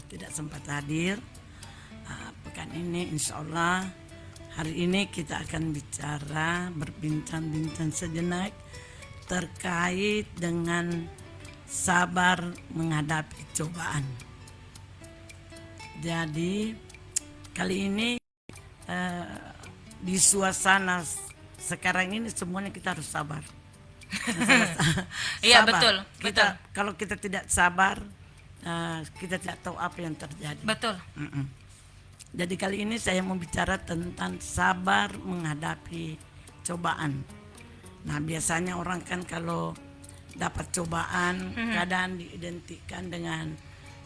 tidak sempat hadir pekan ini. Insya Allah hari ini kita akan berbincang-bincang sejenak terkait dengan sabar menghadapi cobaan. Jadi kali ini di suasana sekarang ini semuanya kita harus sabar. Iya, Sabar. betul. Kalau kita tidak sabar, kita tidak tahu apa yang terjadi. Betul. Jadi kali ini saya mau bicara tentang sabar menghadapi cobaan. Nah, biasanya orang kan kalau dapat cobaan kadang diidentikan dengan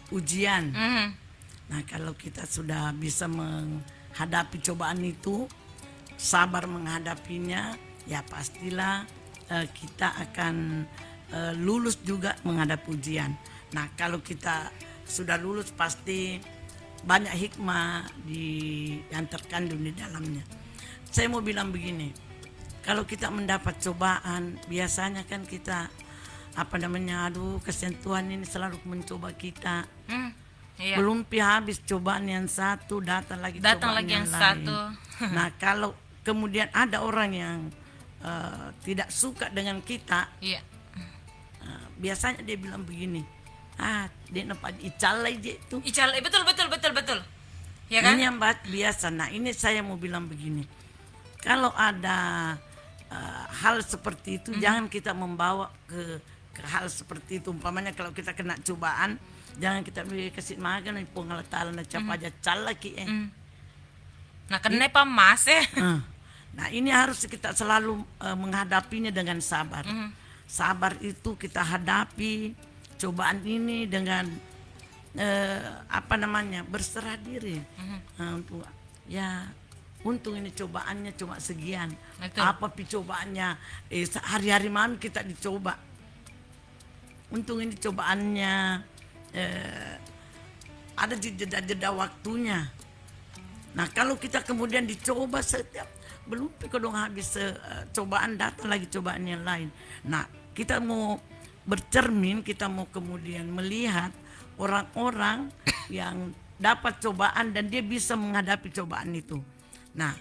ujian. Nah, kalau kita sudah bisa menghadapi cobaan itu, sabar menghadapinya, ya pastilah kita akan lulus juga menghadapi ujian. Nah, kalau kita sudah lulus pasti banyak hikmah yang terkandung di dalamnya. Saya mau bilang begini, kalau kita mendapat cobaan, biasanya kan kita aduh kasihan Tuhan ini selalu mencoba kita. Iya. Belum habis cobaan yang satu, datang lagi cobaan yang lain. satu. Nah, kalau kemudian ada orang yang tidak suka dengan kita, Iya. biasanya dia bilang begini, dia nampak icalai je itu. Betul. Ya kan? Ini yang biasa. Nah, ini saya mau bilang begini, kalau ada hal seperti itu, jangan kita membawa ke hal seperti itu. Umpamanya kalau kita kena cobaan, jangan kita kasih makan pengalatalan capaja calaki. Nah, kenapa Mas Nah, ini harus kita selalu menghadapinya dengan sabar. Sabar itu kita hadapi cobaan ini dengan berserah diri. Untung ini cobaannya cuma segian. Betul. Apa cobaannya? Hari-hari mana kita dicoba. Untung ini cobaannya ada jeda-jeda waktunya. Nah, kalau kita kemudian dicoba setiap belum dong habis cobaan, datang lagi cobaan yang lain. Nah, kita mau bercermin, kita mau kemudian melihat orang-orang yang dapat cobaan dan dia bisa menghadapi cobaan itu. Nah,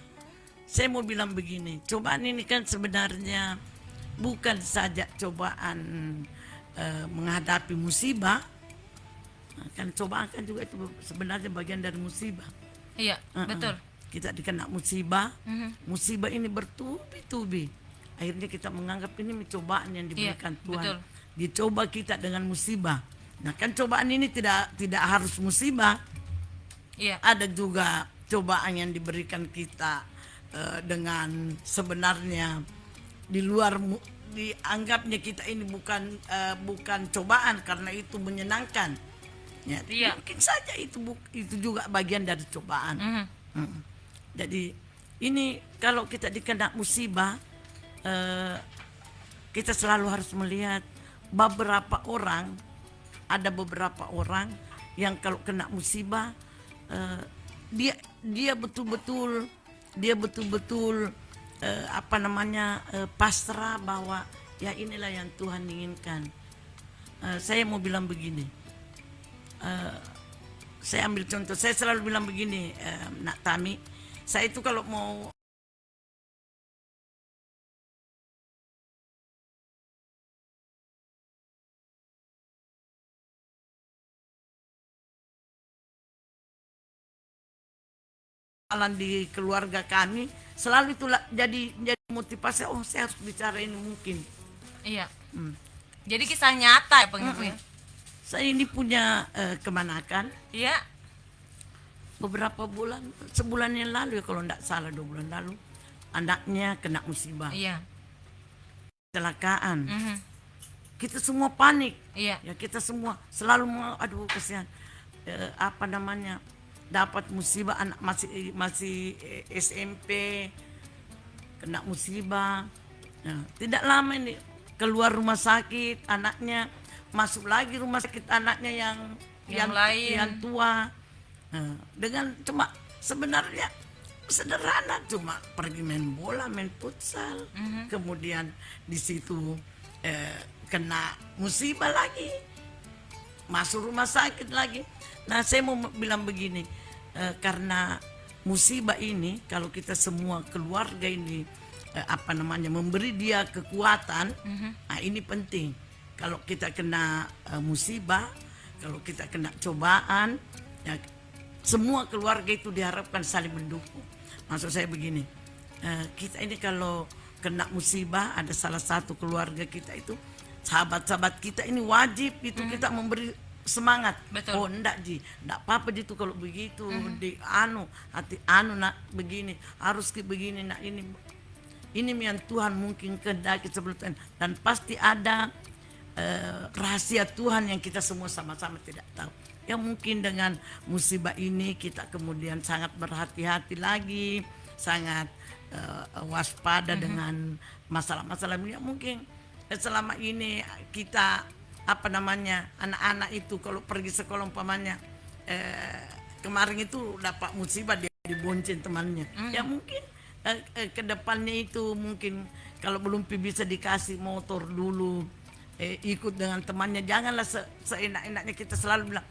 saya mau bilang begini, cobaan ini kan sebenarnya bukan saja cobaan menghadapi musibah. Kan cobaan kan juga itu sebenarnya bagian dari musibah. Iya, betul. Kita dikena musibah, musibah ini bertubi-tubi. Akhirnya kita menganggap ini cobaan yang diberikan Tuhan. Betul. Dicoba kita dengan musibah. Nah, kan cobaan ini tidak harus musibah. Iya. Ada juga cobaan yang diberikan kita dengan sebenarnya di luar dianggapnya kita ini bukan cobaan karena itu menyenangkan. Ya, Iya. mungkin saja itu juga bagian dari cobaan. Jadi ini kalau kita dikena musibah, kita selalu harus melihat ada beberapa orang yang kalau kena musibah, dia betul-betul pasrah bahwa ya inilah yang Tuhan inginkan. Saya mau bilang begini, saya ambil contoh, saya selalu bilang begini, Nak Tami, saya itu kalau mau di keluarga kami, selalu itulah jadi motivasi, saya harus bicara ini mungkin. Iya. Jadi kisah nyata ya pengen. Saya ini punya kemanakan. Iya. Beberapa sebulan yang lalu ya kalau tidak salah, 2 bulan lalu, anaknya kena musibah. Iya. Kecelakaan. Kita semua panik. Iya. Ya kita semua selalu aduh kasihan. Dapat musibah, anak masih SMP kena musibah. Nah, tidak lama ini keluar rumah sakit, anaknya masuk lagi rumah sakit, anaknya yang lain, yang tua. Nah, dengan cuma sebenarnya sederhana, cuma pergi main bola, main futsal, kemudian di situ kena musibah lagi, masuk rumah sakit lagi. Nah, saya mau bilang begini, karena musibah ini kalau kita semua keluarga ini memberi dia kekuatan, nah ini penting. Kalau kita kena musibah, kalau kita kena cobaan, ya semua keluarga itu diharapkan saling mendukung. Maksud saya begini, kita ini kalau kena musibah, ada salah satu keluarga kita itu, sahabat-sahabat kita ini wajib itu kita memberi semangat. Betul. Oh enggak Ji, enggak apa-apa itu kalau begitu, di hati nak begini, harus begini, nak ini yang Tuhan mungkin kehendaki sebelumnya, dan pasti ada rahasia Tuhan yang kita semua sama-sama tidak tahu. Ya mungkin dengan musibah ini kita kemudian sangat berhati-hati lagi, sangat waspada dengan masalah-masalah ini. Mungkin selama ini kita anak-anak itu kalau pergi sekolah umpamanya kemarin itu dapat musibah, dia dibonceng temannya. Ya mungkin ke depannya itu mungkin kalau belum bisa dikasih motor dulu, ikut dengan temannya, janganlah seenak-enaknya kita selalu bilang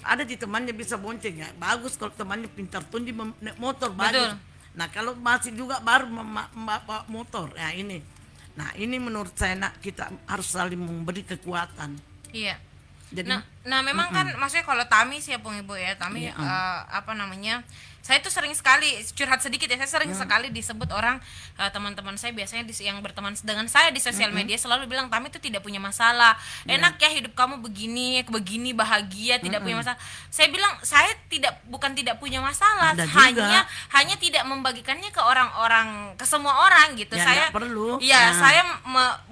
ada di temannya bisa bonceng, ya bagus kalau temannya pintar tunjuk naik motor, bagus. Betul. Nah kalau masih juga baru membawa motor, ya ini. Nah ini menurut saya kita harus saling memberi kekuatan. Iya. Jadi, nah memang kan maksudnya kalau Tami sih ya Pung Ibu ya, Tami saya tuh sering sekali curhat sedikit ya, saya sering sekali disebut orang, teman-teman saya biasanya yang berteman dengan saya di sosial media selalu bilang Tami itu tidak punya masalah, enak ya hidup kamu begini bahagia, tidak punya masalah. Saya bilang saya bukan tidak punya masalah, hanya tidak membagikannya ke orang-orang, ke semua orang gitu. Ya, saya perlu. Ya, saya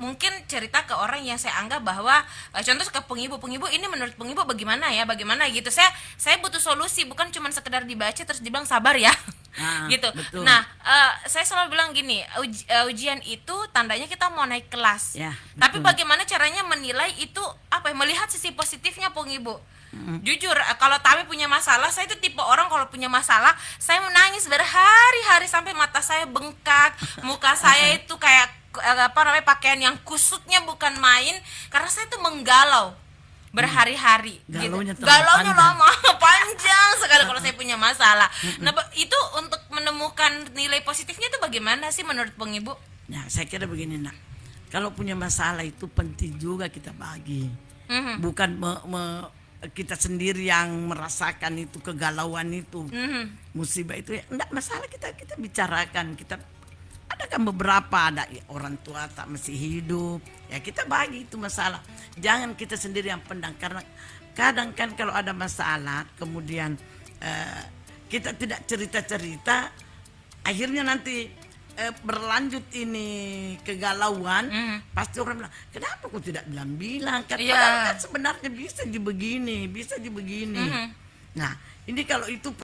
mungkin cerita ke orang yang saya anggap bahwa contoh ke Pung Ibu ini menurut Pung Ibu bagaimana gitu. Saya butuh solusi, bukan cuma sekedar dibaca terus dibilang sabar ya. Gitu. Betul. Nah, saya selalu bilang gini, ujian itu tandanya kita mau naik kelas. Ya, tapi bagaimana caranya menilai itu melihat sisi positifnya Pung Ibu. Jujur, kalau Tami punya masalah, saya itu tipe orang kalau punya masalah, saya menangis berhari-hari sampai mata saya bengkak, muka saya itu kayak pakaian yang kusutnya bukan main, karena saya itu menggalau berhari-hari gitu. Galaunya lama panjang sekali kalau saya punya masalah. Nah itu untuk menemukan nilai positifnya itu bagaimana sih menurut Pung Ibu? Nah saya kira begini nak, kalau punya masalah itu penting juga kita bagi, bukan kita sendiri yang merasakan itu kegalauan itu, musibah itu ya enggak masalah, kita bicarakan, kita ada kan beberapa, ada orang tua tak masih hidup, ya kita bagi itu masalah. Jangan kita sendiri yang pendam, karena kadang kan kalau ada masalah kemudian kita tidak cerita-cerita, akhirnya nanti berlanjut ini kegalauan, pasti orang bilang kenapa kok tidak bilang-bilang kan, kan sebenarnya bisa begini. Nah ini kalau itu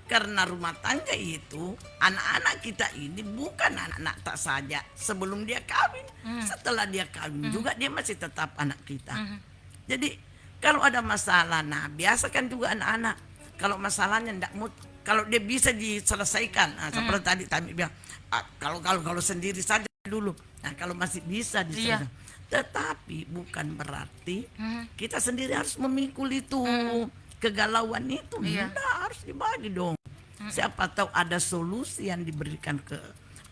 karena rumah tangga itu anak-anak kita ini bukan anak-anak tak saja sebelum dia kawin, setelah dia kawin juga dia masih tetap anak kita. Jadi kalau ada masalah, nah biasakan juga anak-anak kalau masalahnya kalau dia bisa diselesaikan, seperti tadi Tami bilang, kalau sendiri saja dulu. Nah kalau masih bisa diselesaikan, tetapi bukan berarti kita sendiri harus memikul itu kegalauan itu. Nah, harus dibagi dong. Siapa tahu ada solusi yang diberikan ke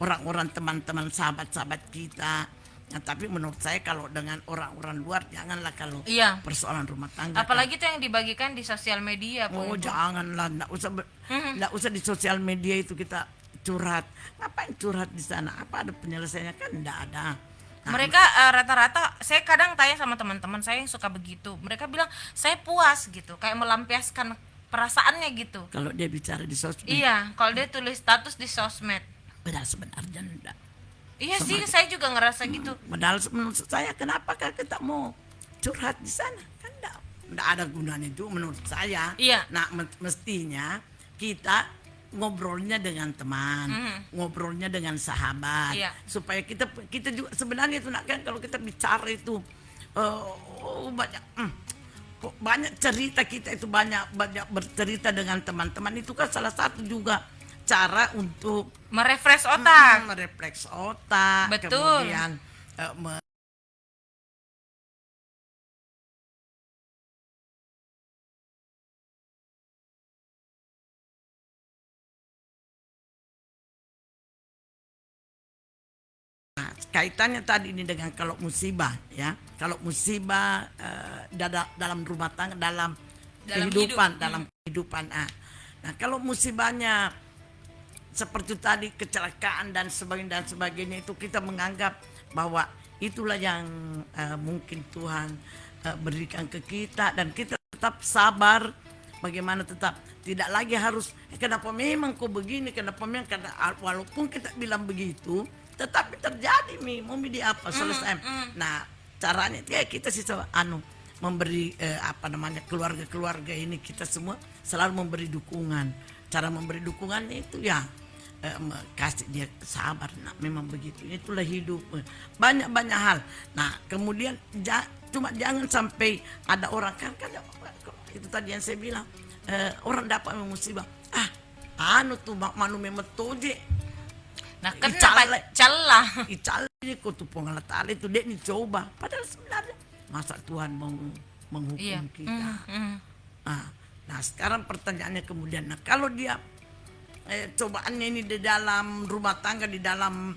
orang-orang, teman-teman, sahabat-sahabat kita. Nah, tapi menurut saya kalau dengan orang-orang luar janganlah kalau persoalan rumah tangga. Apalagi itu yang dibagikan di sosial media. Janganlah, enggak usah di sosial media itu kita curhat. Ngapain curhat di sana? Apa ada penyelesaiannya? Kan enggak ada. Mereka rata-rata, saya kadang tanya sama teman-teman saya yang suka begitu, mereka bilang saya puas gitu, kayak melampiaskan perasaannya gitu. Kalau dia bicara di sosmed. Iya, kalau dia tulis status di sosmed. Padahal sebenarnya enggak. Iya sih, saya juga ngerasa gitu. Padahal menurut saya kenapa kita mau curhat di sana? Kan enggak ada gunanya itu menurut saya. Iya. Nah mestinya kita ngobrolnya dengan teman, ngobrolnya dengan sahabat, supaya kita juga sebenarnya itu kan kalau kita bicara itu banyak banyak cerita kita itu banyak banyak bercerita dengan teman-teman itu kan salah satu juga cara untuk Merefresh otak. merefleks otak, Betul. kemudian kaitannya tadi ini dengan kalau musibah ya, kalau musibah dalam rumah tangga, dalam kehidupan, hidup. dalam kehidupan. Nah, kalau musibahnya seperti tadi kecelakaan dan sebagainya itu kita menganggap bahwa itulah yang mungkin Tuhan berikan ke kita dan kita tetap sabar. Bagaimana tetap tidak lagi harus kenapa memang kok begini, kenapa memang karena walaupun kita bilang begitu tetapi terjadi mau di apa selesai. Nah caranya ya kita sih memberi keluarga ini kita semua selalu memberi dukungan. Cara memberi dukungan itu ya kasih dia sabar. Nah memang begitu, itulah hidup, banyak hal. Nah kemudian cuma jangan sampai ada orang kan itu tadi yang saya bilang, orang dapat musibah tuh manu memetoje. Nah, kenapa celah? Icala ini kok tuh pengalat itu dia dicoba. Padahal sebenarnya masa Tuhan mau menghukum kita. Nah, sekarang pertanyaannya kemudian, nah kalau dia cobaannya ini di dalam rumah tangga, di dalam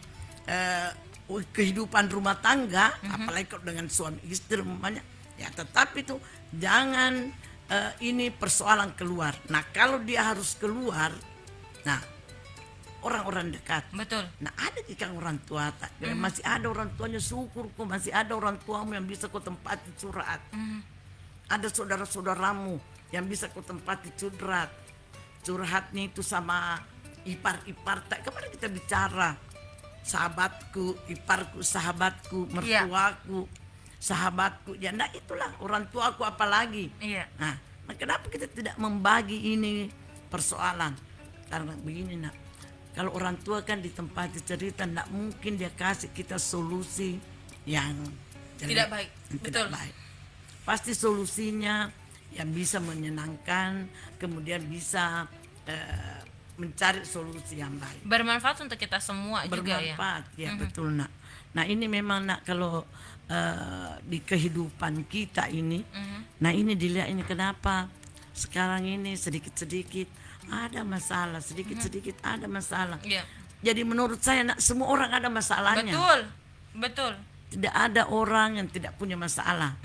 kehidupan rumah tangga, apalagi kalau dengan suami istri umpamanya, ya tetapi itu jangan ini persoalan keluar. Nah, kalau dia harus keluar, nah orang-orang dekat. Betul. Nah ada di kan orang tua masih ada orang tuanya, syukur kok masih ada orang tuamu yang bisa kau tempati curhat. Ada saudara-saudaramu yang bisa kau tempati curhatnya itu sama ipar-ipar. Kemarin kita bicara sahabatku, iparku, sahabatku, mertuaku, sahabatku. Ya nah itulah orang tuaku apalagi. Iya. Nah kenapa kita tidak membagi ini persoalan? Karena begini nak, kalau orang tua kan di tempat cerita, tidak mungkin dia kasih kita solusi yang tidak baik. Tidak baik. Pasti solusinya yang bisa menyenangkan, kemudian bisa mencari solusi yang baik. Bermanfaat untuk kita semua juga ya. Bermanfaat, ya betul nak. Nah ini memang nak kalau di kehidupan kita ini, nah ini dilihat ini kenapa sekarang ini sedikit-sedikit ada masalah, sedikit-sedikit ada masalah. Iya. Jadi menurut saya nak semua orang ada masalahnya. Betul. Tidak ada orang yang tidak punya masalah.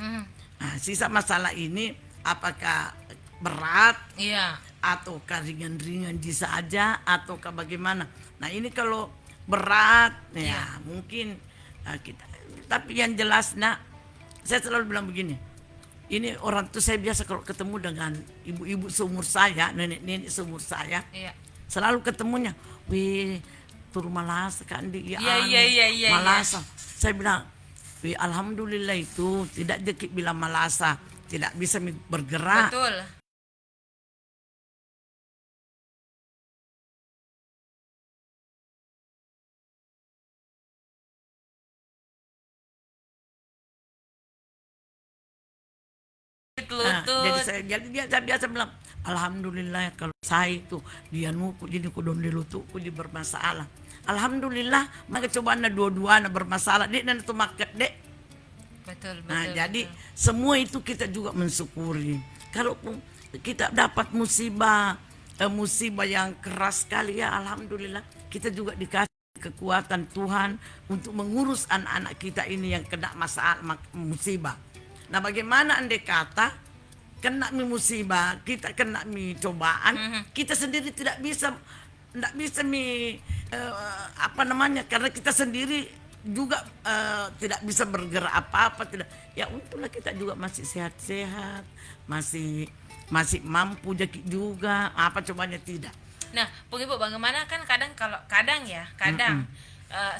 Nah, sisa masalah ini apakah berat, ataukah ringan-ringan saja, ataukah bagaimana? Nah ini kalau berat, ya mungkin kita. Tapi yang jelas nak, saya selalu bilang begini. Ini orang tuh saya biasa kalau ketemu dengan ibu-ibu seumur saya, nenek-nenek seumur saya, selalu ketemunya, wih, tur Malasa kan di Malasa. Saya bilang, wih, alhamdulillah itu tidak dikit bilang Malasa, tidak bisa bergerak. Betul. Jadi dia biasa bilang alhamdulillah kalau saya itu dia nuku jadi kudon dilutuku di bermasalah. Alhamdulillah maka cobaan dua-duanya bermasalah dia dan itu market dek. Betul. Nah jadi semua itu kita juga mensyukuri. Kalau kita dapat musibah yang keras sekali ya alhamdulillah kita juga dikasih kekuatan Tuhan untuk mengurus anak-anak kita ini yang kena masalah musibah. Nah bagaimana andai kata kena musibah, kita kena cobaan, kita sendiri tidak bisa karena kita sendiri juga tidak bisa bergerak apa-apa, tidak. Ya untunglah kita juga masih sehat-sehat, masih mampu juga, apa cobanya tidak. Nah, Bung Ibu bagaimana kan kadang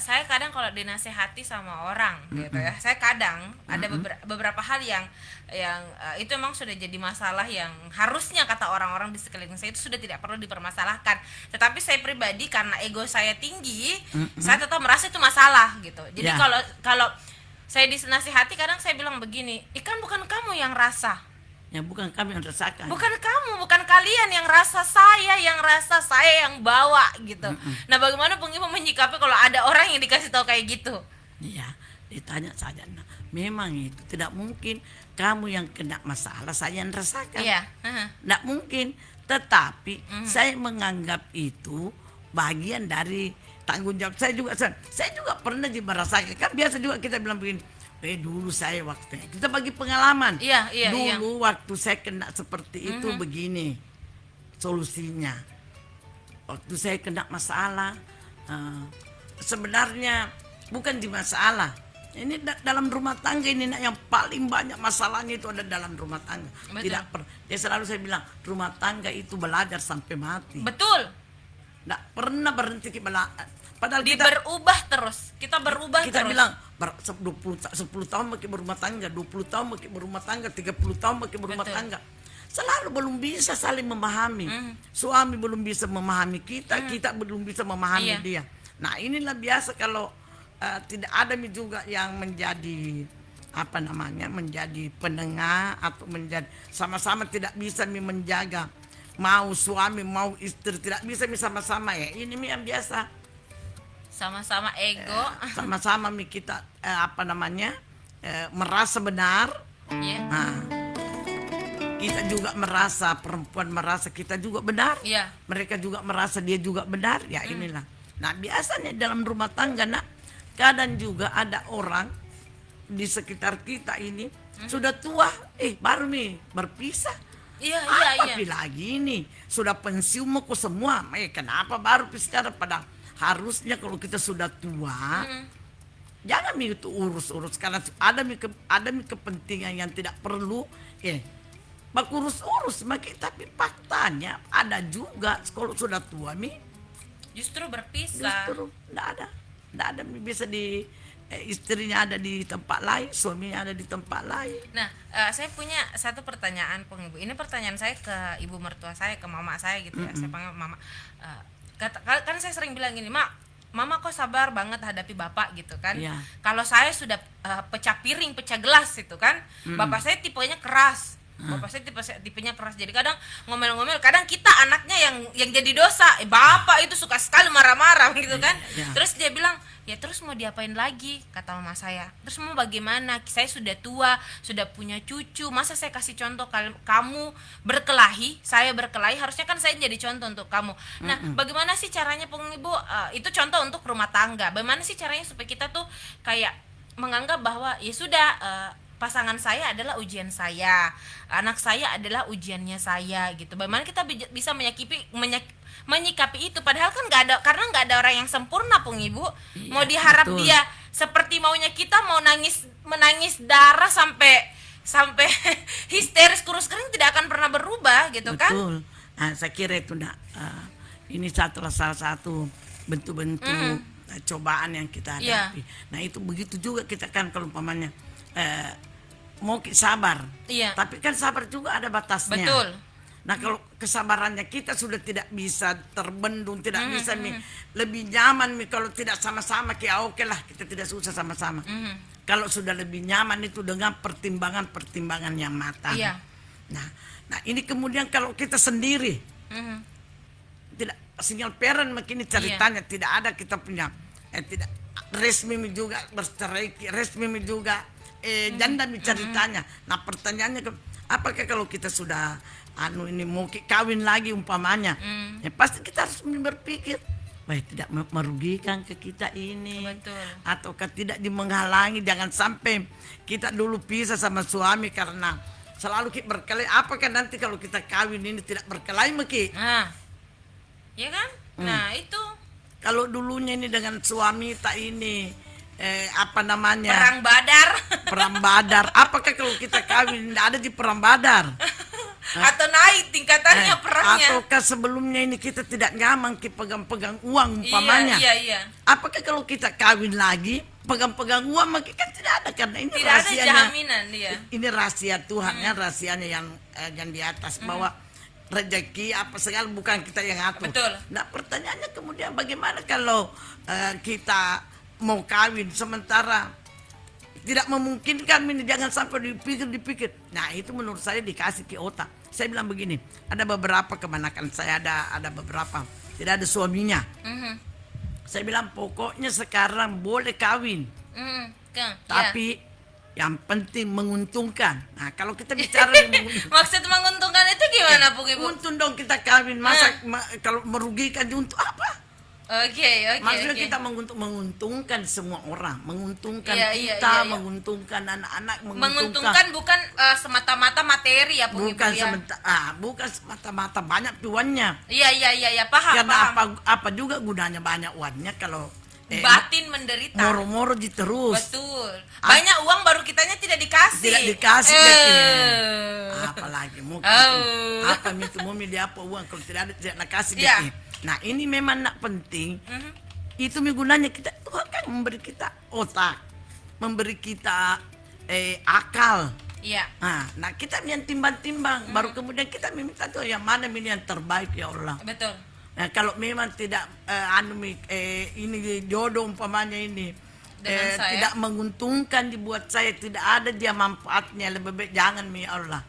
saya kadang kalau dinasehati sama orang gitu ya, saya kadang ada beberapa hal yang itu memang sudah jadi masalah yang harusnya kata orang-orang di sekeliling saya itu sudah tidak perlu dipermasalahkan, tetapi saya pribadi karena ego saya tinggi, saya tetap merasa itu masalah gitu. Jadi kalau saya dinasihati kadang saya bilang begini, ikan bukan kamu yang rasa, Ya bukan kami yang rasakan. bukan kamu, bukan kalian yang rasa, saya yang bawa gitu. Nah, bagaimana Bung Ibu menyikapi kalau ada orang yang dikasih tahu kayak gitu? Iya, ditanya saja. Nah, memang itu tidak mungkin kamu yang kena masalah, saya yang rasakan. Iya. Tidak mungkin. Tetapi saya menganggap itu bagian dari tanggung jawab saya juga. Saya juga pernah merasakan. Kan biasa juga kita bilang begini. Dulu saya waktu kita bagi pengalaman. Iya. Dulu waktu saya kena seperti itu begini solusinya. Waktu saya kena masalah, sebenarnya bukan di masalah. Ini dalam rumah tangga ini yang paling banyak masalahnya itu ada dalam rumah tangga. Betul. Ya selalu saya bilang rumah tangga itu belajar sampai mati. Betul. Nggak pernah berhenti belajar. Padahal Berubah terus. Kita berubah kita terus. bilang 10 tahun makin berumah tangga, 20 tahun makin berumah tangga, 30 tahun makin berumah Betul. tangga. Selalu belum bisa saling memahami. Suami belum bisa memahami kita, kita belum bisa memahami Iya. dia. Nah, inilah biasa kalau tidak ada juga yang menjadi menjadi penengah atau menjadi sama-sama tidak bisa menjaga, mau suami mau istri tidak bisa sama-sama ya. Ini yang biasa. Sama-sama ego. Sama-sama kita merasa benar. Iya. Nah, kita juga merasa, perempuan merasa kita juga benar. Iya. Mereka juga merasa dia juga benar. Ya inilah. Nah, biasanya dalam rumah tangga kadang juga ada orang di sekitar kita ini sudah tua, baru nih berpisah. Iya. Tapi lagi nih sudah pensiun mau semua. Kenapa baru pisah? Padahal harusnya kalau kita sudah tua, jangan itu urus-urus karena ada kepentingan yang tidak perlu. Bak urus-urus tapi faktanya ada juga kalau sudah tua Justru berpisah. justru tidak ada bisa istrinya ada di tempat lain, suaminya ada di tempat lain. Nah, saya punya satu pertanyaan, Pung Ibu. Ini pertanyaan saya ke ibu mertua saya, ke mama saya gitu ya. Saya panggil mama. Kan saya sering bilang gini, Mama kok sabar banget hadapi bapak gitu kan. Iya. Kalau saya sudah pecah piring, pecah gelas gitu kan. Bapak saya tipenya keras. Bapak saya tipenya keras. Jadi kadang ngomel-ngomel, kadang kita anaknya yang jadi dosa. Bapak itu suka sekali marah-marah gitu kan. Iya. Terus dia bilang, ya terus mau diapain lagi, kata mama saya. Terus mau bagaimana? Saya sudah tua, sudah punya cucu. Masa saya kasih contoh kamu berkelahi, saya berkelahi, harusnya kan saya jadi contoh untuk kamu. Nah, bagaimana sih caranya Pung Ibu? Itu contoh untuk rumah tangga. Bagaimana sih caranya supaya kita tuh kayak menganggap bahwa ya sudah, pasangan saya adalah ujian saya, anak saya adalah ujiannya saya gitu. Bagaimana kita bisa menyikapi itu, padahal kan karena nggak ada orang yang sempurna Pung Ibu. Iya, Mau diharap betul. dia seperti maunya kita, mau menangis darah sampai histeris kurus kering, tidak akan pernah berubah gitu kan. Betul. Nah, saya kira itu ini salah satu bentuk-bentuk cobaan yang kita Iya. hadapi. Nah, itu begitu juga kita kan kalau umpamanya mau sabar. Iya. Tapi kan sabar juga ada batasnya. Betul. Nah, kalau kesabarannya kita sudah tidak bisa terbendung, tidak bisa lebih nyaman kalau tidak sama-sama, oke lah kita tidak susah sama-sama. Kalau sudah lebih nyaman itu dengan pertimbangan yang matang. Iya. Nah ini kemudian kalau kita sendiri tidak single parent makin ceritanya tidak ada kita punya tidak resmi juga bercerai, resmi juga janda ceritanya. Nah pertanyaannya apakah kalau kita sudah ini mau kawin lagi umpamanya, ya pasti kita harus berpikir, tidak merugikan ke kita ini. Betul. Ataukah tidak menghalangi, jangan sampai kita dulu pisah sama suami karena selalu kita berkelahi. Apakah nanti kalau kita kawin ini tidak berkelahi Meki? Nah, ya kan? Nah itu Kalau dulunya ini dengan suami tak ini perang badar. perang badar. Apakah kalau kita kawin tidak ada di perang badar? Atau naik tingkatannya perangnya. Ataukah sebelumnya ini kita tidak nyaman kita pegang-pegang uang umpamanya? Iya. Apakah kalau kita kawin lagi pegang-pegang uang maka kan tidak ada, karena ini Tidak ada rahasianya. jaminan dia. Ini rahasia Tuhan ya, rahasianya yang di atas bahwa rezeki apa segala bukan kita yang atur. Betul. Nah pertanyaannya kemudian bagaimana kalau kita mau kawin sementara tidak memungkinkan ini, jangan sampai dipikir. Nah itu menurut saya dikasih ke otak. Saya bilang begini, ada beberapa kemenakan saya, ada beberapa tidak ada suaminya. Saya bilang pokoknya sekarang boleh kawin, tapi yang penting menguntungkan. Nah kalau kita bicara Maksud menguntungkan itu gimana, Pung Ibu? untung dong kita kawin, masa kalau merugikan untuk apa? Oke. Maksudnya kita menguntungkan semua orang, menguntungkan Iya. menguntungkan anak-anak, Menguntungkan bukan semata-mata materi ya, Pung Ibu bukan ya. bukan semata-mata banyak tuannya. Iya, paham. Karena apa juga gunanya banyak uangnya kalau Batin menderita. moro-moro terus. Betul. Banyak uang baru kitanya tidak dikasih. Tidak dikasih apalagi mau apa itu mau dia apa uang kalau tidak ada tidak kasih Iya. dia. Nah ini memang nak penting. Itu gunanya kita, Tuhan kan memberi kita otak, memberi kita akal. Iya. Nah kita yang timbang-timbang, baru kemudian kita meminta tuh yang mana yang terbaik ya Allah. Betul. Nah, kalau memang tidak ini jodoh umpamanya ini Dengan saya. tidak menguntungkan dibuat saya, tidak ada dia manfaatnya, lebih baik jangan ya Allah.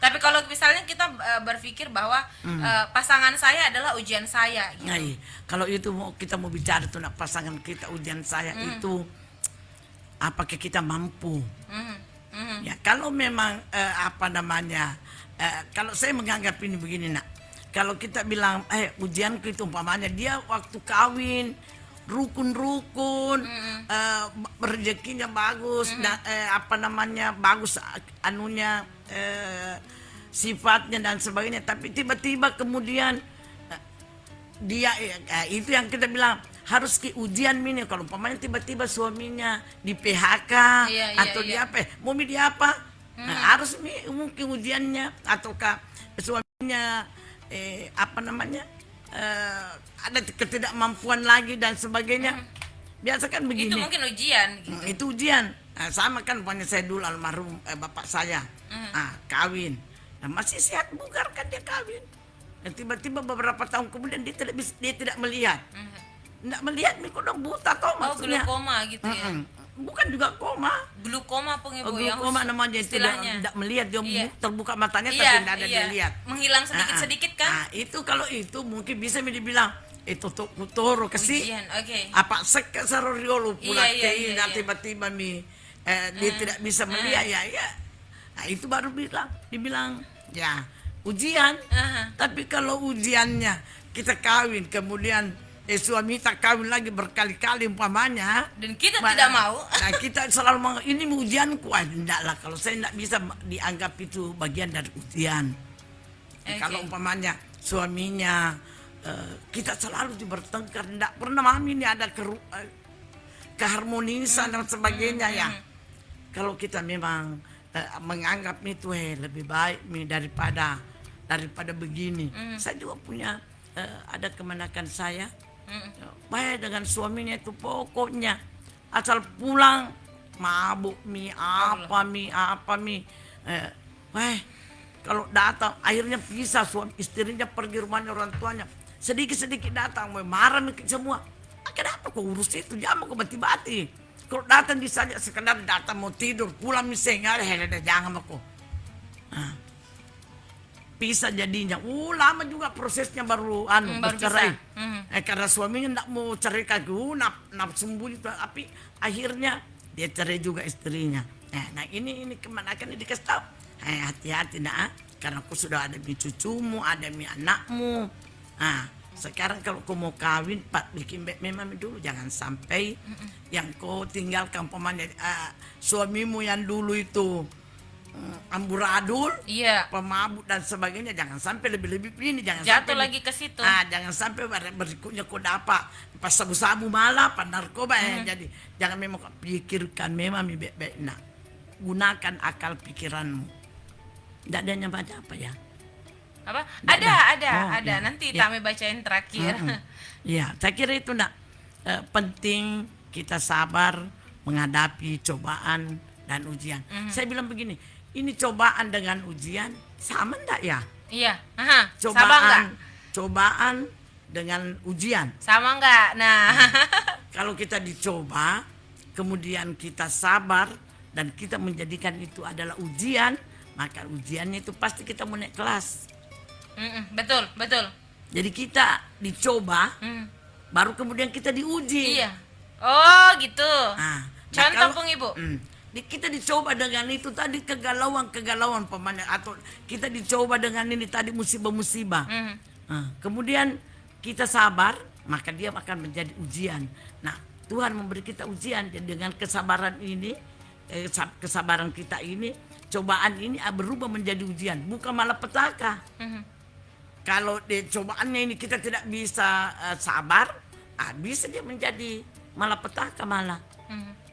Tapi kalau misalnya kita berpikir bahwa pasangan saya adalah ujian saya gitu. Nah, kalau itu kita mau bicara tuh nak pasangan kita ujian saya itu apakah kita mampu? Ya kalau memang apa namanya kalau saya menganggap ini begini nak, kalau kita bilang ujianku itu umpamanya dia waktu kawin rukun rezekinya bagus dan apa namanya bagus anunya sifatnya dan sebagainya, tapi tiba-tiba kemudian dia itu yang kita bilang harus ke ujian ini. Kalau umpamanya tiba-tiba suaminya di PHK atau dia apa mau dia apa harus mungkin ujiannya, ataukah suaminya apa namanya ada ketidakmampuan lagi dan sebagainya. Biasa kan begini, Itu mungkin ujian gitu. itu ujian. Sama kan punya saya dulu almarhum bapak saya kawin, masih sehat bugar kan dia kawin, dan tiba-tiba beberapa tahun kemudian dia tidak melihat, tidak melihat dong buta toh maksudnya. Glukoma gitu ya. Bukan juga koma, Glukoma, Pung Ibu, yang glukoma namanya itu tidak melihat dia terbuka matanya tapi tidak ada dia lihat, menghilang sedikit-sedikit kan. Itu kalau itu mungkin bisa dibilang itu toro kasih Ujian, oke. apa saroriolo pula Iya. tiba-tiba dia tidak bisa melihat ya. Nah, itu baru dibilang ya ujian. Tapi kalau ujiannya kita kawin kemudian suami tak kawin lagi berkali-kali umpamanya Dan kita tidak mau. Nah kita selalu ini ujianku, enggak lah, kalau saya enggak bisa dianggap itu bagian dari ujian. Kalau umpamanya suaminya kita selalu bertengkar, enggak pernah mami ini ada keharmonisan dan sebagainya ya. Kalau kita memang menganggap itu lebih baik daripada begini. Saya juga punya ada kemenakan saya. Baik dengan suaminya itu pokoknya asal pulang mabuk apa mi. Kalau datang akhirnya pisah, suami istrinya pergi rumahnya orang tuanya. Sedikit-sedikit datang marah semua. Kenapa kau urus itu? Jangan kau bati-bati. Kalau datang saja sekedar datang mau tidur, pulang misalnya, jangan aku. Pisah jadinya. Lama juga prosesnya baru bercerai. Karena suaminya tidak mau cerai lagi, nak sembunyi, tapi akhirnya dia cerai juga istrinya. Nah ini kemenakan dikasih tahu. Hati-hati nak, karena aku sudah ada cucumu, ada anakmu. Sekarang kalau kau mau kawin, bikin memang dulu, jangan sampai yang kau tinggalkan pemainnya suamimu yang dulu itu amburadul, pemabuk dan sebagainya, jangan sampai lebih-lebih ini, jangan jatuh sampai lagi ke situ. Jangan sampai berikutnya kau dapat pas sabu-sabu malah, pas narkoba jadi jangan, memang kau pikirkan memang baik-baik nak, gunakan akal pikiranmu. Tidak ada yang baca apa ya? Apa? Ada. Ya. Nanti kami bacain terakhir. Ya, saya kira itu nak penting kita sabar menghadapi cobaan dan ujian. Saya bilang begini, ini cobaan dengan ujian sama enggak ya? Iya. Sama enggak? Cobaan dengan ujian. Sama enggak? Nah. Kalau kita dicoba, kemudian kita sabar dan kita menjadikan itu adalah ujian, maka ujiannya itu pasti kita mau naik kelas. Betul, betul. Jadi kita dicoba, baru kemudian kita diuji. Iya. Oh, gitu. Nah, Contoh, kalau- Pung Ibu. kita dicoba dengan itu tadi kegalauan pamannya, atau kita dicoba dengan ini tadi musibah-musibah. Kemudian kita sabar, maka dia akan menjadi ujian. Nah, Tuhan memberi kita ujian. Jadi dengan kesabaran ini, kesabaran kita ini, cobaan ini berubah menjadi ujian, bukan malah petaka. Kalau di cobaannya ini kita tidak bisa sabar, bisa dia menjadi malah petaka malah.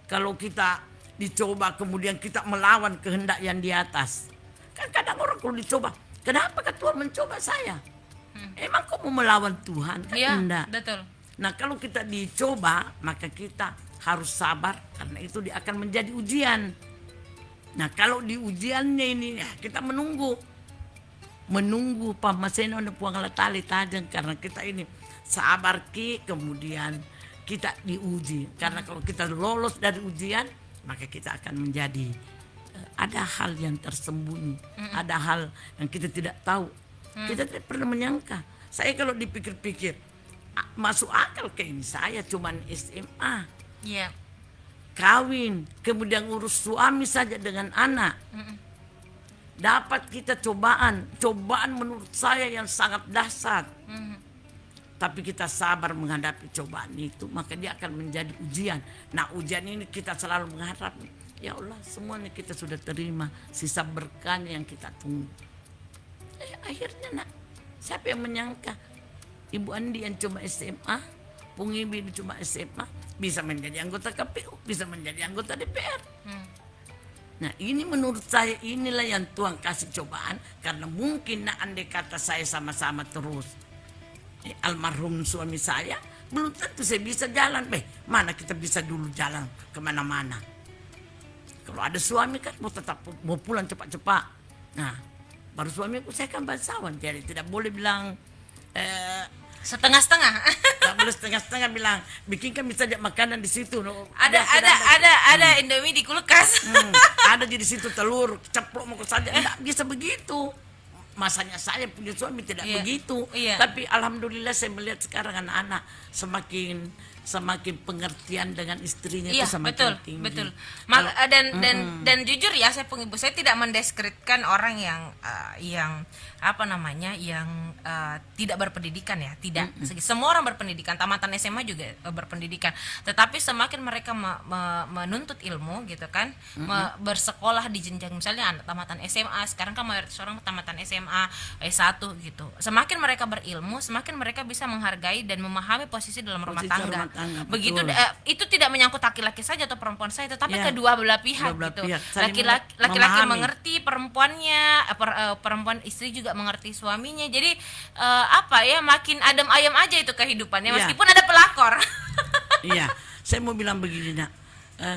Kalau kita dicoba kemudian kita melawan kehendak yang di atas. Kan kadang orang kalau dicoba, kenapa kan Tuhan mencoba saya? Emang kau mau melawan Tuhan? Kan Iya, enggak. betul. Nah kalau kita dicoba, maka kita harus sabar karena itu dia akan menjadi ujian. Nah kalau di ujiannya ini ya, kita menunggu pamaseno na puang latali tajang, karena kita ini sabar kemudian kita diuji. Karena kalau kita lolos dari ujian, maka kita akan menjadi ada hal yang tersembunyi, ada hal yang kita tidak tahu. Kita tidak pernah menyangka. Saya kalau dipikir-pikir masuk akal kayak ini, saya cuman SMA. Iya. Kawin, kemudian urus suami saja dengan anak. Dapat kita cobaan menurut saya yang sangat dahsyat. Tapi kita sabar menghadapi cobaan itu, maka dia akan menjadi ujian. Nah ujian ini kita selalu mengharap, ya Allah semuanya kita sudah terima, sisa berkahnya yang kita tunggu. Akhirnya nak, siapa yang menyangka Ibu Andi yang cuma SMA, Pung Ibi cuma SMA, bisa menjadi anggota KPU, bisa menjadi anggota DPR. Nah ini menurut saya inilah yang Tuhan kasih cobaan, karena mungkin andai kata saya sama-sama terus almarhum suami saya, belum tentu saya bisa jalan. Mana kita bisa dulu jalan kemana-mana. Kalau ada suami kan mau pulang cepat-cepat. Nah baru suamiku saya kan bangsawan, jadi tidak boleh bilang Setengah-setengah. tak boleh setengah-setengah bilang bikinkan bisa aja makanan di situ. Ada Indomie di kulkas. Ada di situ telur ceplok mau saja, tidak bisa begitu. Masanya saya punya suami tidak begitu. Tapi alhamdulillah saya melihat sekarang anak-anak semakin pengertian dengan istrinya itu semakin tinggi. Betul. Dan jujur ya, saya Pung Ibu, saya tidak mendeskripsikan orang yang tidak berpendidikan ya, tidak. Semua orang berpendidikan, tamatan SMA juga berpendidikan. Tetapi semakin mereka menuntut ilmu gitu kan, bersekolah di jenjang misalnya anak tamatan SMA, sekarang kan mayoritas orang tamatan SMA S1 gitu. Semakin mereka berilmu, semakin mereka bisa menghargai dan memahami posisi dalam rumah tangga. Begitu itu tidak menyangkut laki-laki saja atau perempuan saya, tetapi kedua belah pihak gitu. Laki-laki mengerti perempuannya, perempuan istri juga mengerti suaminya. Jadi makin adem ayam aja itu kehidupannya, meskipun ada pelakor. Iya, saya mau bilang begini nak,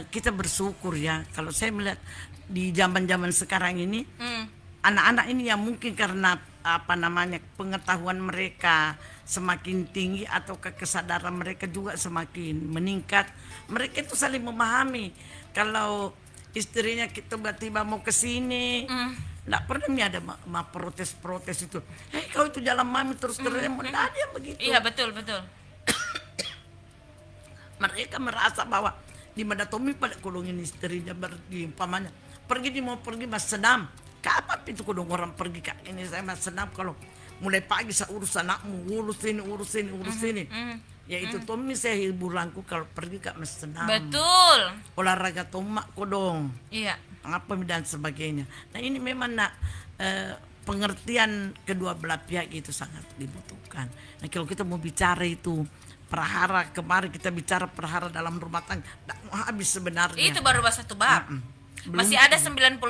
kita bersyukur ya kalau saya melihat di zaman-zaman sekarang ini, anak-anak ini yang mungkin karena pengetahuan mereka semakin tinggi atau kesadaran mereka juga semakin meningkat, mereka itu saling memahami. Kalau istrinya kita tiba-tiba mau ke sini, nggak pernah nih ada protes-protes itu. Kau itu jalan mami terus ada yang begitu. Iya betul. Mereka merasa bahwa di mana Tommy pada kulungin istrinya pamannya pergi mau pergi mas senam. Kapan itu kudung orang pergi kak ini saya mas senam, kalau mulai pagi saya urus anakmu, urus ini. Ya itu Tommy saya hiburanku kalau pergi kak mas senam. Betul. Olahraga tomak kodong. Iya. Apa dan sebagainya. Nah ini memang pengertian kedua belah pihak itu sangat dibutuhkan. Nah kalau kita mau bicara itu perhara, kemarin kita bicara perhara dalam rumah tangga, tidak mau habis sebenarnya. Itu baru satu bab. Masih ada 99,9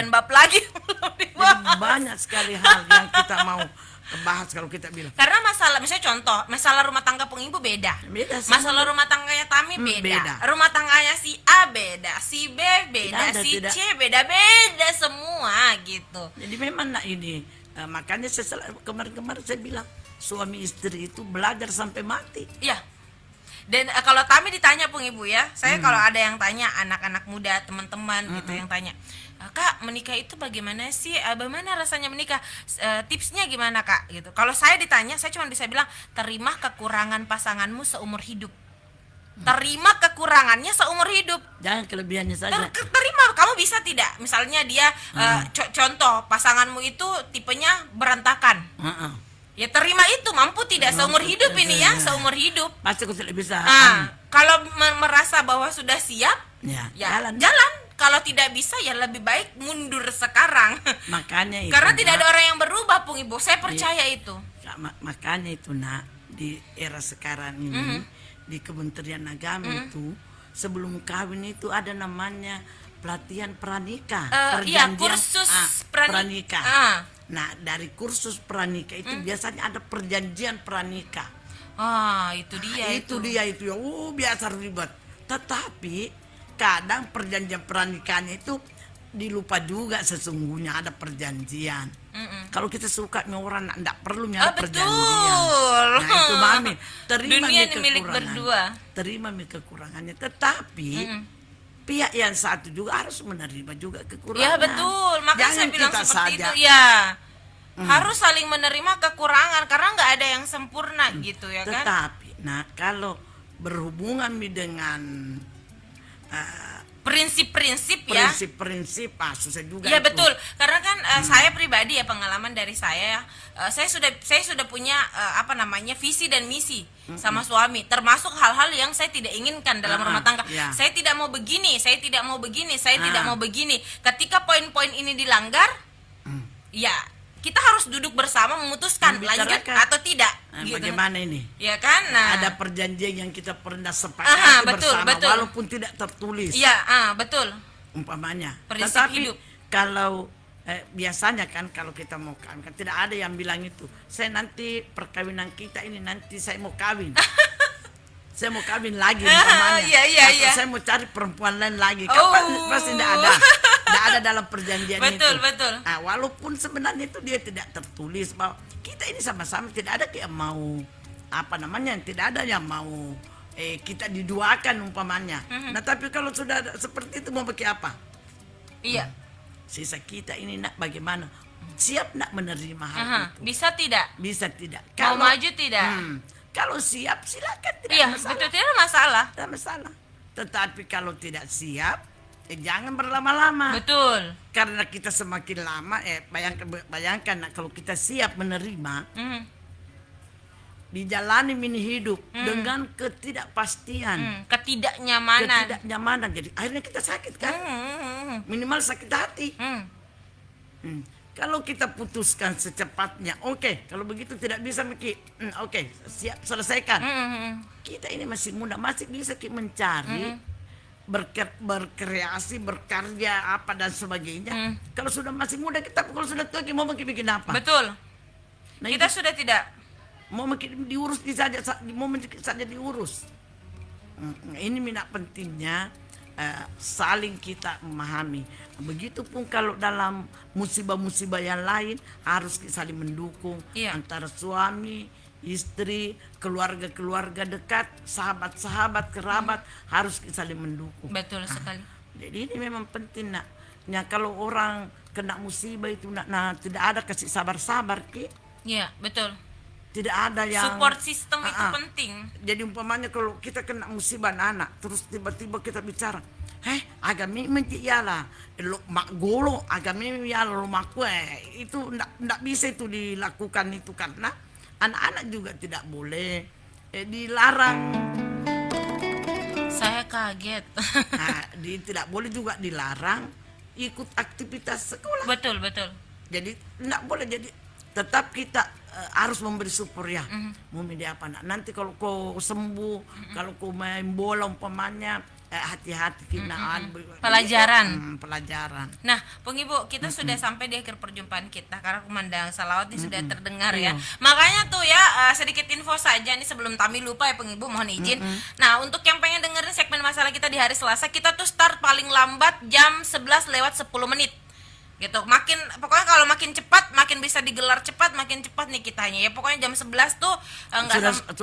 bab lagi belum dibahas. Jadi banyak sekali hal yang kita mau bahas kalau kita bilang. Karena misalnya contoh, masalah rumah tangga Pung Ibu beda. Masalah rumah tangganya Tami beda. Rumah tangganya si A beda, si B beda, si C beda semua gitu. Jadi memang ini makanya kemarin saya bilang suami istri itu belajar sampai mati. Iya. Dan kalau Tami ditanya Pung Ibu ya, saya kalau ada yang tanya anak-anak muda, teman-teman gitu yang tanya, Kak, menikah itu bagaimana sih? Bagaimana rasanya menikah? Tipsnya gimana Kak? Gitu. Kalau saya ditanya, saya cuma bisa bilang, terima kekurangan pasanganmu seumur hidup. Terima kekurangannya seumur hidup. Jangan kelebihannya saja. Terima, kamu bisa tidak? Misalnya dia contoh pasanganmu itu tipenya berantakan. Ya terima itu, mampu tidak seumur hidup ini ya, seumur hidup. Pasti aku tidak bisa. Kalau merasa bahwa sudah siap, Ya, ya jalan. jalan. Kalau tidak bisa ya lebih baik mundur sekarang. Makanya itu. Karena tidak ada orang yang berubah, Pung Ibu. Saya percaya itu. Makanya itu nak, di era sekarang ini di Kementerian Agama itu sebelum kawin itu ada namanya pelatihan pranikah, Iya, kursus pranikah. Nah, dari kursus pranikah itu biasanya ada perjanjian pranikah. Itu dia Itu dia itu ya. Biasa ribet. Tetapi kadang perjanjian pernikahannya itu dilupa juga, sesungguhnya ada perjanjian. Kalau kita suka sama orang tidak perlu ada perjanjian. Betul. Nah itu mami, terima Dunia mi ini milik kekurangan. berdua. Terima mi kekurangannya, tetapi pihak yang satu juga harus menerima juga kekurangan. Ya betul, makanya Jangan saya bilang kita seperti saja. itu ya. Harus saling menerima kekurangan karena nggak ada yang sempurna gitu ya kan. Tetapi, nah kalau berhubungan mi dengan Prinsip-prinsip ya. prinsip-prinsip, susah juga. Iya itu. betul, karena kan saya pribadi ya, pengalaman dari saya ya, saya sudah punya visi dan misi sama suami, termasuk hal-hal yang saya tidak inginkan dalam rumah tangga. Ya. Saya tidak mau begini, saya tidak mau begini, saya tidak mau begini. Ketika poin-poin ini dilanggar, ya kita harus duduk bersama memutuskan lanjut Membicarakan. atau tidak. Gitu. Bagaimana ini? Ya kan? Nah, Ada perjanjian yang kita pernah sepakati betul, bersama, betul. walaupun tidak tertulis. iya, betul. Umpamanya. Prinsip Tetapi hidup. kalau biasanya kan kalau kita mau kawin kan tidak ada yang bilang itu. Saya nanti perkawinan kita ini nanti saya mau kawin. Saya mau kawin lagi umpamanya. Iya. Atau saya mau cari perempuan lain lagi. Kan pasti tidak ada. Tidak ada dalam perjanjian itu. Betul. Nah, walaupun sebenarnya itu dia tidak tertulis bahwa kita ini sama-sama tidak ada yang mau tidak ada yang mau kita diduakan umpamanya. Nah, tapi kalau sudah seperti itu mau pakai apa? Iya. Sisa kita ini nak bagaimana? Siap nak menerima hal itu? Bisa tidak? Bisa tidak? Mau maju tidak? Kalau siap silakan, tidak Iya, masalah. betul, tidak masalah. Tidak masalah. Tetapi kalau tidak siap, jangan berlama-lama. Betul. Karena kita semakin lama, bayangkan nak, kalau kita siap menerima, dijalani mini hidup dengan ketidakpastian, Ketidaknyamanan. Jadi akhirnya kita sakit kan? Minimal sakit hati. Kalau kita putuskan secepatnya, oke. Kalau begitu tidak bisa, oke, siap selesaikan. Kita ini masih muda, masih bisa mencari, berkreasi, berkarya apa dan sebagainya. Kalau sudah masih muda kita, kalau sudah tua kita mau bikin apa? Betul. Nah, Kita itu sudah tidak. mau diurus saja diurus. Ini minat pentingnya saling kita memahami. Begitupun kalau dalam musibah-musibah yang lain harus saling mendukung. Iya. Antara suami, istri, keluarga-keluarga dekat, sahabat-sahabat, kerabat harus saling mendukung. Betul sekali. Jadi ini memang penting nak. Nah, kalau orang kena musibah itu tidak ada kasih sabar-sabar Iya, betul. tidak ada yang Support system itu penting. Jadi umpamanya kalau kita kena musibah anak, terus tiba-tiba kita bicara, agami menjiala, lo mak golo, agami menjiala lo makwe, itu ndak bisa itu dilakukan itu karena anak-anak juga tidak boleh dilarang. Saya kaget. Tidak boleh juga dilarang ikut aktivitas sekolah. Betul. Jadi ndak boleh, jadi tetap kita harus memberi support ya. Mau media apa nak? Nanti kalau kau sembuh, kalau kau main bola umpamanya, hati-hati kinaan. Pelajaran. Nah, Pung Ibu, kita sudah sampai di akhir perjumpaan kita karena kumandang salawat ini sudah terdengar ya. Makanya tuh ya, sedikit info saja nih sebelum Tami lupa ya Pung Ibu, mohon izin. Nah, untuk yang pengen dengerin segmen masalah kita di hari Selasa, kita tuh start paling lambat jam 11 lewat 10 menit. gitu. Pokoknya kalau makin cepat makin bisa digelar cepat, makin cepat nih kitanya ya. Pokoknya jam 11 tuh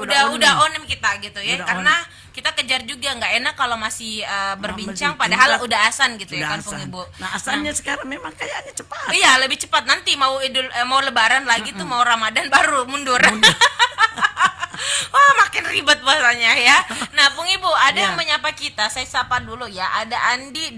udah on kita gitu ya. Udah Karena kita kejar juga, nggak enak kalau masih berbincang Berbincang, padahal udah asan gitu ya sudah kan Pung asan. Ibu. Nah, asalnya sekarang memang kayaknya cepat. Iya, lebih cepat. Nanti mau lebaran lagi tuh, mau Ramadan baru mundur. Wah, makin ribet bahasanya ya. Nah, Pung Ibu, ada yang menyapa kita. Saya sapa dulu ya. Ada Andi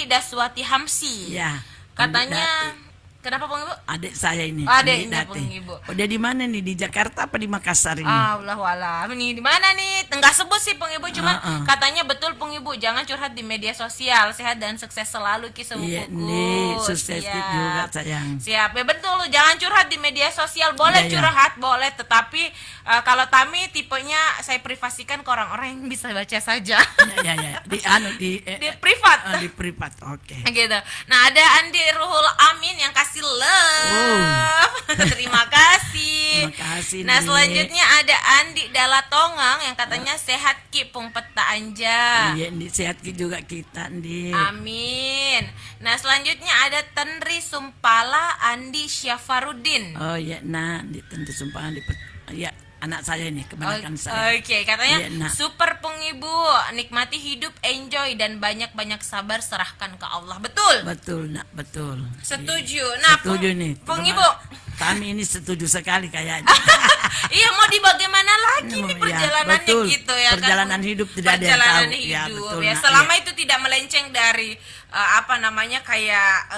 Daswati Hamsi. Ya. Katanya kenapa Pung Ibu? Adik saya ini. Adik Andi Dati. Pung Ibu. Oh, dia di mana nih? Di Jakarta apa di Makassar ini? Allahualam. Ini di mana nih? Enggak sebut sih Pung Ibu, cuma katanya betul Pung Ibu, jangan curhat di media sosial. Sehat dan sukses selalu Ki Iya, sepupuku. nih, sukses Siap. juga sayang. Siap. Ya betul, jangan curhat di media sosial. Boleh Iya, iya. curhat, boleh, tetapi kalau Tami tipenya saya privasikan ke orang-orang yang bisa baca saja. Ya. Di Di privat. di privat. Oke. Gitu. Nah, ada Andi Ruhul Amin yang kasih love. Terima kasih. Terima kasih, Nah, Andi. selanjutnya ada Andi Dalatongang yang katanya sehat Ki Pung Peta Anja. Iya, Andi, sehat juga kita, Andi. Amin. Nah, selanjutnya ada Tenri Sumpala Andi Syafarudin. Oh iya, nah, tentu sumpah ya anak saya ini kebanyakan saya. Oke, katanya Iya, nah. super Pung Ibu, nikmati hidup, enjoy dan banyak-banyak sabar serahkan ke Allah. Betul? Betul, nak, betul. Setuju. Nah, Setuju nih. Pung Teman- Ibu. Kami ini setuju sekali kayaknya. Iya, mau di bagaimana lagi nih Ya, perjalanannya betul. gitu ya kan. Perjalanan hidup tidak ada yang Perjalanan tahu. Ya, hidup betul, ya. Nak. Selama Iya. itu tidak melenceng dari kayak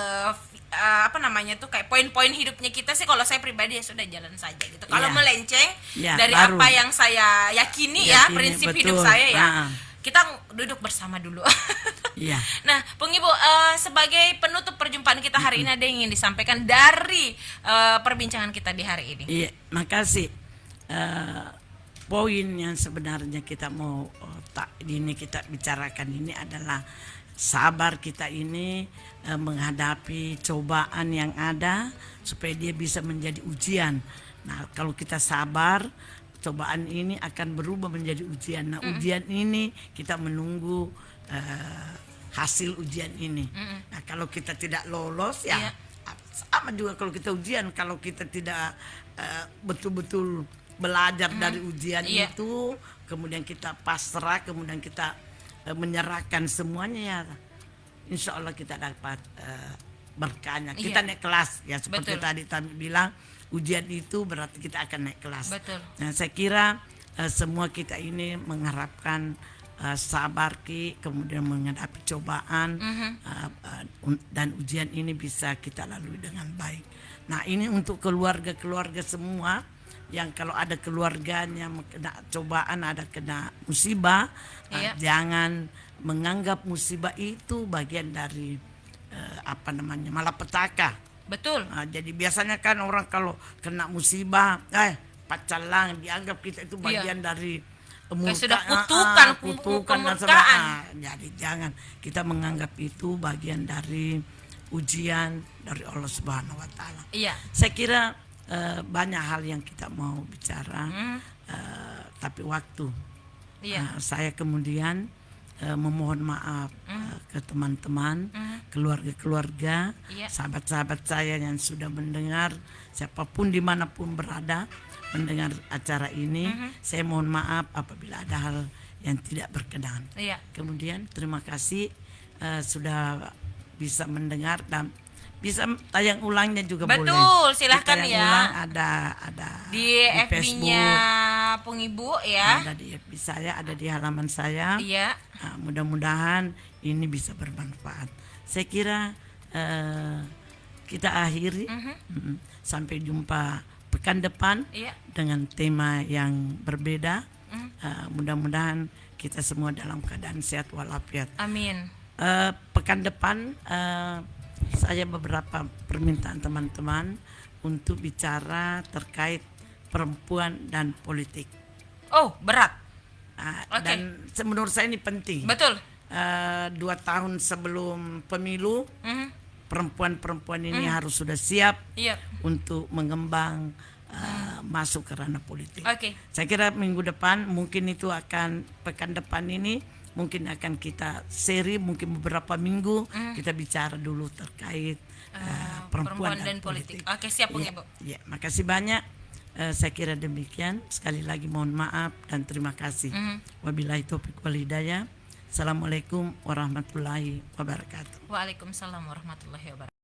kayak poin-poin hidupnya kita sih, kalau saya pribadi ya sudah jalan saja gitu. Kalau Iya. melenceng Ya, dari baru. apa yang saya yakini ya, Yakini, prinsip betul. hidup saya ya. Ah. Kita duduk bersama dulu. Iya. Nah, Pung Ibu, sebagai penutup perjumpaan kita hari ini, ada yang ingin disampaikan dari perbincangan kita di hari ini? Iya, makasih. Poin yang sebenarnya kita mau kita bicarakan ini adalah sabar kita ini menghadapi cobaan yang ada supaya dia bisa menjadi ujian. Nah, kalau kita sabar, cobaan ini akan berubah menjadi ujian. Nah, ujian ini kita menunggu hasil ujian ini. Nah, kalau kita tidak lolos ya Iya. sama juga kalau kita ujian, kalau kita tidak betul-betul belajar dari ujian Iya. itu, kemudian kita pasrah, kemudian kita menyerahkan semuanya ya, insya Allah kita dapat berkahnya. Kita Iya. naik kelas ya, seperti Betul. tadi Tami bilang, ujian itu berarti kita akan naik kelas. Betul. Nah, saya kira semua kita ini mengharapkan sabar Ki, kemudian menghadapi cobaan dan ujian ini bisa kita lalui dengan baik. Nah, ini untuk keluarga-keluarga semua yang kalau ada keluarganya kena cobaan, ada kena musibah, Iya. jangan menganggap musibah itu bagian dari malapetaka. Betul. Nah, jadi biasanya kan orang kalau kena musibah, pacalang dianggap kita itu bagian dari sudah kutukan dan kemurkaan. sebagainya. Jadi jangan kita menganggap itu bagian dari ujian dari Allah Subhanahu wa taala. Iya. Saya kira banyak hal yang kita mau bicara, tapi waktu. Iya. Saya kemudian memohon maaf ke teman-teman, keluarga-keluarga, Iya. sahabat-sahabat saya yang sudah mendengar, siapapun dimanapun berada mendengar acara ini. Saya mohon maaf apabila ada hal yang tidak berkenan. Iya. Kemudian terima kasih sudah bisa mendengar dan bisa tayang ulangnya juga boleh. Betul, silahkan Tayang ya. ulang ada Di FB-nya Pung Ibu ya. ada di FB saya, ada di halaman saya. Iya. Nah, mudah-mudahan ini bisa bermanfaat. Saya kira kita akhiri. Sampai jumpa pekan depan Iya. dengan tema yang berbeda. Mudah-mudahan kita semua dalam keadaan sehat walafiat. Amin. Pekan depan saya beberapa permintaan teman-teman untuk bicara terkait perempuan dan politik. Oh, berat. Oke. Dan menurut saya ini penting. Betul. 2 tahun sebelum pemilu, Mhm. perempuan-perempuan ini harus sudah siap Iya. untuk mengembang masuk ke ranah politik. Oke. Saya kira minggu depan mungkin itu akan pekan depan ini mungkin akan kita seri mungkin beberapa minggu kita bicara dulu terkait perempuan dan politik. Oke, siap Bung Ibu. Ya, makasih banyak. Saya kira demikian. Sekali lagi mohon maaf dan terima kasih. Wabillahi taufiq wal hidayah. Assalamualaikum warahmatullahi wabarakatuh. Waalaikumsalam warahmatullahi wabarakatuh.